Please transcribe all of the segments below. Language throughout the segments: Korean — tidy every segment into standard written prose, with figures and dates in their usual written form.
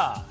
있습니다.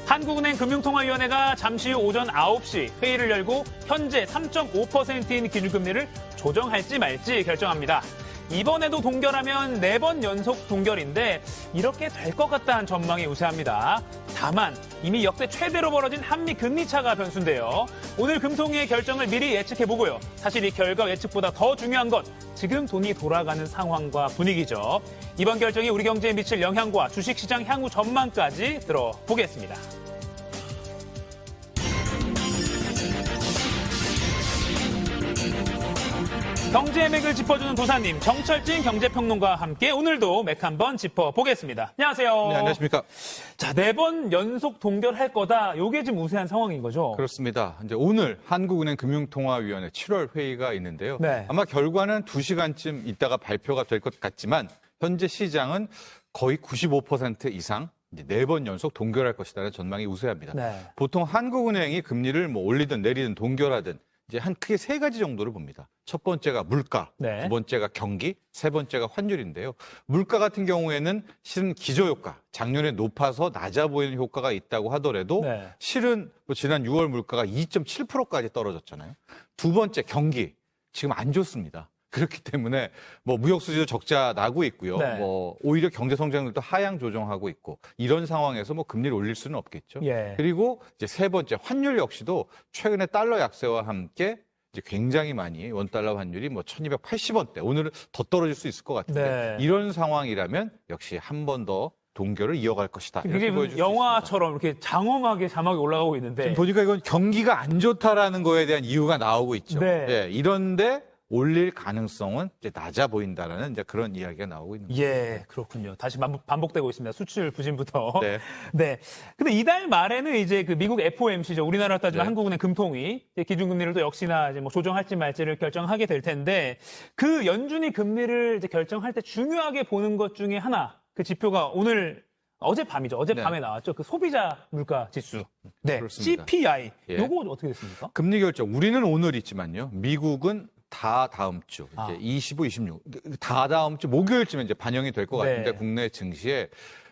한국은행 금융통화위원회가 잠시 후 오전 9시 회의를 열고 현재 3.5%인 기준금리를 조정할지 말지 결정합니다. 이번에도 동결하면 4번 연속 동결인데 이렇게 될 것 같다는 전망이 우세합니다. 다만 이미 역대 최대로 벌어진 한미 금리 차가 변수인데요. 오늘 금통위의 결정을 미리 예측해보고요. 사실 이 결과 예측보다 더 중요한 건 지금 돈이 돌아가는 상황과 분위기죠. 이번 결정이 우리 경제에 미칠 영향과 주식시장 향후 전망까지 들어보겠습니다. 경제의 맥을 짚어주는 도사님, 정철진 경제평론가와 함께 오늘도 맥 한번 짚어보겠습니다. 안녕하세요. 네, 안녕하십니까. 자, 4번 연속 동결할 거다. 요게 지금 우세한 상황인 거죠? 그렇습니다. 이제 오늘 한국은행 금융통화위원회 7월 회의가 있는데요. 네. 아마 결과는 2시간쯤 있다가 발표가 될 것 같지만 현재 시장은 거의 95% 이상 이제 4번 연속 동결할 것이라는 전망이 우세합니다. 네. 보통 한국은행이 금리를 올리든 내리든 동결하든 이제 한 크게 3가지 정도를 봅니다. 첫 번째가 물가, 네. 두 번째가 경기, 세 번째가 환율인데요. 물가 같은 경우에는 실은 기저효과, 작년에 높아서 낮아 보이는 효과가 있다고 하더라도 네. 실은 지난 6월 물가가 2.7%까지 떨어졌잖아요. 두 번째 경기, 지금 안 좋습니다. 그렇기 때문에 무역 수지도 적자 나고 있고요. 네. 오히려 경제 성장률도 하향 조정하고 있고 이런 상황에서 금리를 올릴 수는 없겠죠. 예. 그리고 이제 세 번째 환율 역시도 최근에 달러 약세와 함께 이제 굉장히 많이 원달러 환율이 1280원대 오늘은 더 떨어질 수 있을 것 같은데 네. 이런 상황이라면 역시 한 번 더 동결을 이어갈 것이다. 이게 영화처럼 이렇게 장엄하게 자막이 올라가고 있는데. 지금 보니까 이건 경기가 안 좋다라는 거에 대한 이유가 나오고 있죠. 네. 예, 이런데 올릴 가능성은 이제 낮아 보인다라는 이제 그런 이야기가 나오고 있는 거죠. 예, 그렇군요. 다시 반복되고 있습니다. 수출 부진부터. 네. 네. 근데 이달 말에는 이제 그 미국 FOMC죠. 우리나라 따지면 네. 한국은행 금통위 기준금리를 또 역시나 이제 조정할지 말지를 결정하게 될 텐데 그 연준이 금리를 이제 결정할 때 중요하게 보는 것 중에 하나 그 지표가 어젯밤이죠. 어젯밤에 네. 나왔죠. 그 소비자 물가 지수. 네. 그렇습니다. CPI. 예. 요거 어떻게 됐습니까? 금리 결정. 우리는 오늘 있지만요. 미국은 다 다음 주, 이제 25, 26, 다 다음 주 목요일쯤에 이제 반영이 될 것 같은데 네. 국내 증시에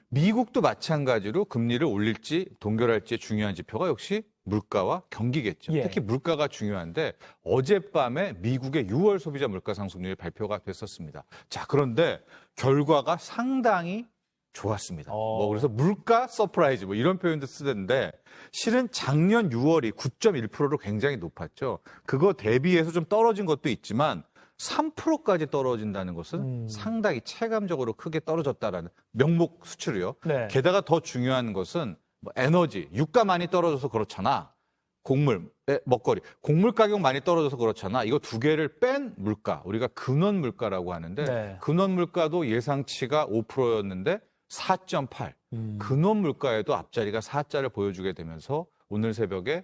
미국도 마찬가지로 금리를 올릴지 동결할지의 중요한 지표가 역시 물가와 경기겠죠. 예. 특히 물가가 중요한데 어젯밤에 미국의 6월 소비자 물가 상승률이 발표가 됐었습니다. 자, 그런데 결과가 상당히 좋았습니다. 그래서 물가 서프라이즈 이런 표현도 쓰던데 실은 작년 6월이 9.1%로 굉장히 높았죠. 그거 대비해서 좀 떨어진 것도 있지만 3%까지 떨어진다는 것은 상당히 체감적으로 크게 떨어졌다라는 명목 수출이요. 네. 게다가 더 중요한 것은 에너지, 유가 많이 떨어져서 그렇잖아. 곡물, 먹거리, 곡물 가격 많이 떨어져서 그렇잖아. 이거 두 개를 뺀 물가, 우리가 근원 물가라고 하는데 네. 근원 물가도 예상치가 5%였는데 4.8. 근원 물가에도 앞자리가 4자를 보여주게 되면서 오늘 새벽에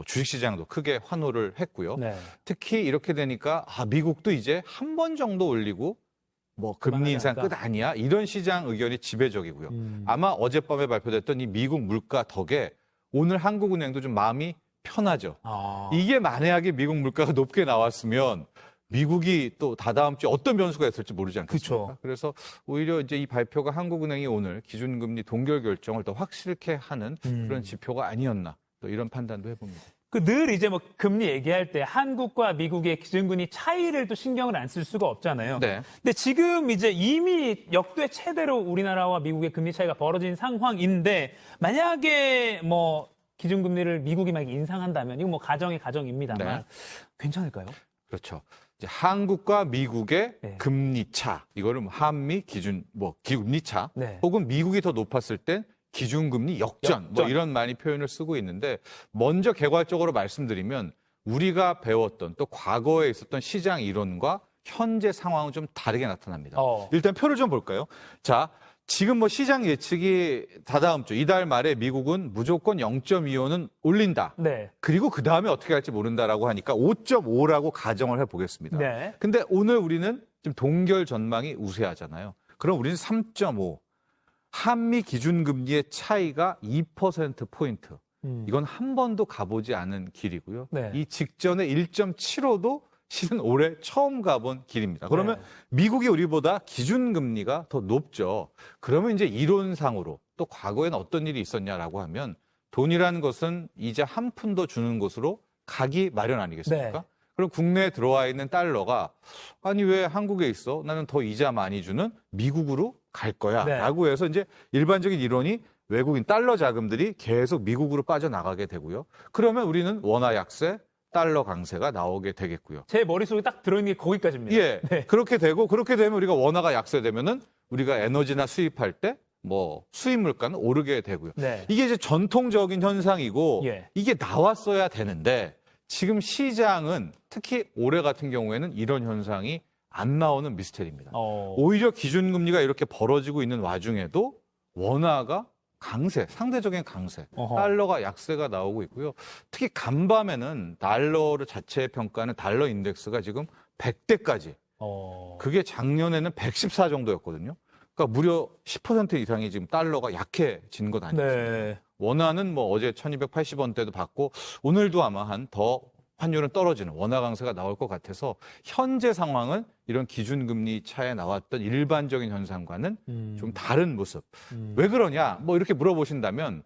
주식시장도 크게 환호를 했고요. 네. 특히 이렇게 되니까 미국도 이제 한 번 정도 올리고 금리 인상 끝 아니야? 이런 시장 의견이 지배적이고요. 아마 어젯밤에 발표됐던 이 미국 물가 덕에 오늘 한국은행도 좀 마음이 편하죠. 이게 만약에 미국 물가가 높게 나왔으면 미국이 또 다다음 주에 어떤 변수가 있을지 모르지 않겠습니까? 그쵸. 그래서 오히려 이제 이 발표가 한국은행이 오늘 기준금리 동결 결정을 더 확실케 하는 그런 지표가 아니었나 또 이런 판단도 해봅니다. 늘 이제 금리 얘기할 때 한국과 미국의 기준금리 차이를 또 신경을 안 쓸 수가 없잖아요. 네. 근데 지금 이제 이미 역대 최대로 우리나라와 미국의 금리 차이가 벌어진 상황인데 만약에 기준금리를 미국이 막 인상한다면 이거 가정의 가정입니다만 네. 괜찮을까요? 그렇죠. 이제 한국과 미국의 네. 금리 차, 이거를 한미 기준, 기금리 차, 네. 혹은 미국이 더 높았을 땐 기준금리 역전, 이런 많이 표현을 쓰고 있는데 먼저 개괄적으로 말씀드리면 우리가 배웠던 또 과거에 있었던 시장 이론과 현재 상황은 좀 다르게 나타납니다. 일단 표를 좀 볼까요? 자, 지금 시장 예측이 다다음 주 이달 말에 미국은 무조건 0.25는 올린다. 네. 그리고 그 다음에 어떻게 할지 모른다라고 하니까 5.5라고 가정을 해보겠습니다. 네. 근데 오늘 우리는 지금 동결 전망이 우세하잖아요. 그럼 우리는 3.5. 한미 기준금리의 차이가 2%포인트. 이건 한 번도 가보지 않은 길이고요. 네. 이 직전에 1.75도 실은 올해 처음 가본 길입니다. 그러면 네. 미국이 우리보다 기준금리가 더 높죠. 그러면 이제 이론상으로 또 과거에는 어떤 일이 있었냐라고 하면 돈이라는 것은 이자 한 푼도 주는 곳으로 가기 마련 아니겠습니까? 네. 그럼 국내에 들어와 있는 달러가 아니 왜 한국에 있어? 나는 더 이자 많이 주는 미국으로 갈 거야. 네. 라고 해서 이제 일반적인 이론이 외국인 달러 자금들이 계속 미국으로 빠져나가게 되고요. 그러면 우리는 원화 약세, 달러 강세가 나오게 되겠고요. 제 머릿속에 딱 들어있는 게 거기까지입니다. 예. 네. 그렇게 되고 그렇게 되면 우리가 원화가 약세되면은 우리가 에너지나 수입할 때 뭐 수입 물가는 오르게 되고요. 네. 이게 이제 전통적인 현상이고 예. 이게 나왔어야 되는데 지금 시장은 특히 올해 같은 경우에는 이런 현상이 안 나오는 미스테리입니다. 오히려 기준금리가 이렇게 벌어지고 있는 와중에도 원화가 강세, 상대적인 강세, 어허. 달러가 약세가 나오고 있고요. 특히 간밤에는 달러를 자체 평가하는 달러 인덱스가 지금 100대까지. 그게 작년에는 114 정도였거든요. 그러니까 무려 10% 이상이 지금 달러가 약해진 것 아니겠습니까? 네. 원화는 뭐 어제 1280원대도 받고 오늘도 아마 한 더 환율은 떨어지는 원화 강세가 나올 것 같아서 현재 상황은 이런 기준금리 차에 나왔던 일반적인 현상과는 좀 다른 모습. 왜 그러냐? 뭐 이렇게 물어보신다면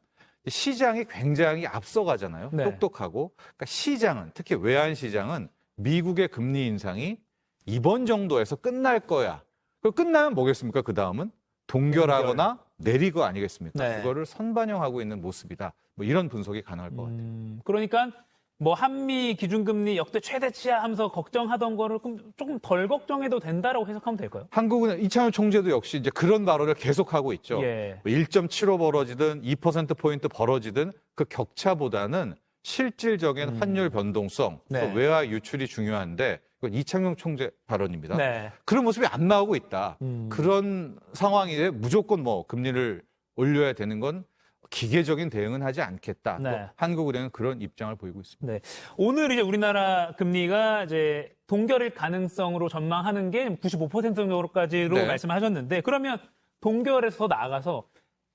시장이 굉장히 앞서가잖아요. 네. 똑똑하고. 그러니까 시장은 특히 외환 시장은 미국의 금리 인상이 이번 정도에서 끝날 거야. 그 끝나면 뭐겠습니까? 그 다음은 동결하거나 내리고 아니겠습니까? 네. 그거를 선반영하고 있는 모습이다. 뭐 이런 분석이 가능할 것 같아요. 그러니까 뭐 한미 기준금리 역대 최대치야 하면서 걱정하던 거를 조금 덜 걱정해도 된다라고 해석하면 될까요? 한국은 이창용 총재도 역시 이제 그런 발언을 계속하고 있죠. 예. 1.75 벌어지든 2%포인트 벌어지든 그 격차보다는 실질적인 환율 변동성, 네. 또 외화 유출이 중요한데 이건 이창용 총재 발언입니다. 네. 그런 모습이 안 나오고 있다. 그런 상황에 무조건 뭐 금리를 올려야 되는 건 기계적인 대응은 하지 않겠다. 네. 또 한국은행은 그런 입장을 보이고 있습니다. 네. 오늘 이제 우리나라 금리가 이제 동결일 가능성으로 전망하는 게 95% 정도까지로 네. 말씀하셨는데 그러면 동결에서 더 나아가서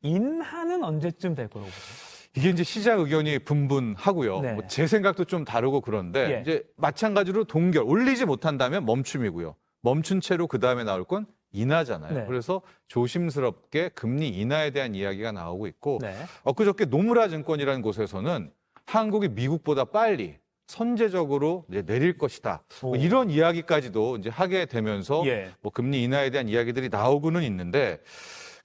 인하는 언제쯤 될 거라고 보세요? 이게 이제 시장 의견이 분분하고요. 네. 뭐제 생각도 좀 다르고 그런데 예. 이제 마찬가지로 동결 올리지 못한다면 멈춤이고요. 멈춘 채로 그 다음에 나올 건 인하잖아요. 네. 그래서 조심스럽게 금리 인하에 대한 이야기가 나오고 있고 네. 엊그저께 노무라 증권이라는 곳에서는 한국이 미국보다 빨리 선제적으로 이제 내릴 것이다. 뭐 오. 이런 이야기까지도 이제 하게 되면서 예. 뭐 금리 인하에 대한 이야기들이 나오고는 있는데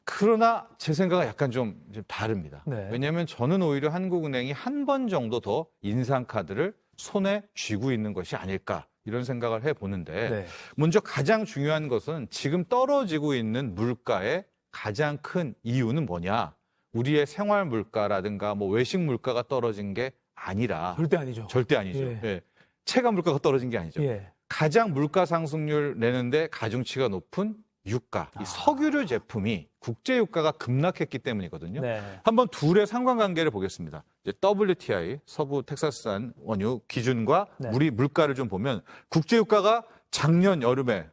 그러나 제 생각은 약간 좀 다릅니다. 네. 왜냐하면 저는 오히려 한국은행이 한 번 정도 더 인상카드를 손에 쥐고 있는 것이 아닐까 이런 생각을 해보는데 네. 먼저 가장 중요한 것은 지금 떨어지고 있는 물가의 가장 큰 이유는 뭐냐. 우리의 생활 물가라든가 뭐 외식 물가가 떨어진 게 아니라 절대 아니죠. 절대 아니죠. 예. 예. 체감 물가가 떨어진 게 아니죠. 예. 가장 물가 상승률 내는데 가중치가 높은 유가, 이 석유류 제품이 국제 유가가 급락했기 때문이거든요. 네. 한번 둘의 상관관계를 보겠습니다. 이제 WTI, 서부 텍사스산 원유 기준과 네. 우리 물가를 좀 보면 국제 유가가 작년 여름에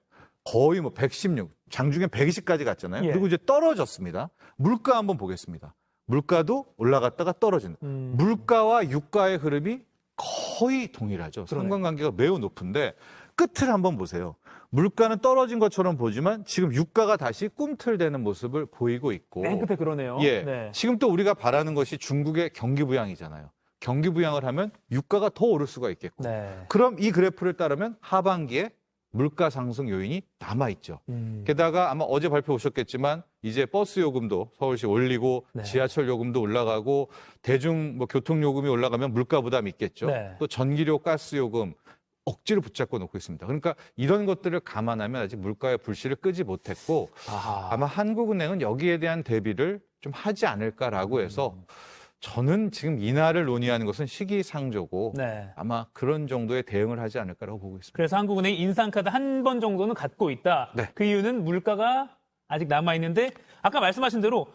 거의 뭐 116, 장중에 120까지 갔잖아요. 예. 그리고 이제 떨어졌습니다. 물가 한번 보겠습니다. 물가도 올라갔다가 떨어진다. 물가와 유가의 흐름이 거의 동일하죠. 그러네. 상관관계가 매우 높은데 끝을 한번 보세요. 물가는 떨어진 것처럼 보지만 지금 유가가 다시 꿈틀대는 모습을 보이고 있고 맨 끝에 그러네요. 예, 네. 지금 또 우리가 바라는 것이 중국의 경기 부양이잖아요. 경기 부양을 하면 유가가 더 오를 수가 있겠고 네. 그럼 이 그래프를 따르면 하반기에 물가 상승 요인이 남아있죠. 게다가 아마 어제 발표 오셨겠지만 이제 버스 요금도 서울시 올리고 네. 지하철 요금도 올라가고 대중 뭐 교통 요금이 올라가면 물가 부담이 있겠죠. 네. 또 전기료, 가스 요금 억지로 붙잡고 놓고 있습니다. 그러니까 이런 것들을 감안하면 아직 물가의 불씨를 끄지 못했고 아마 한국은행은 여기에 대한 대비를 좀 하지 않을까라고 해서 저는 지금 인하를 논의하는 것은 시기상조고 네. 아마 그런 정도의 대응을 하지 않을까라고 보고 있습니다. 그래서 한국은행이 인상카드 한 번 정도는 갖고 있다. 네. 그 이유는 물가가 아직 남아있는데 아까 말씀하신 대로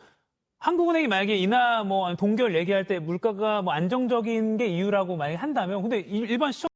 한국은행이 만약에 인하 뭐 동결 얘기할 때 물가가 뭐 안정적인 게 이유라고 만약에 한다면 근데 일반 시청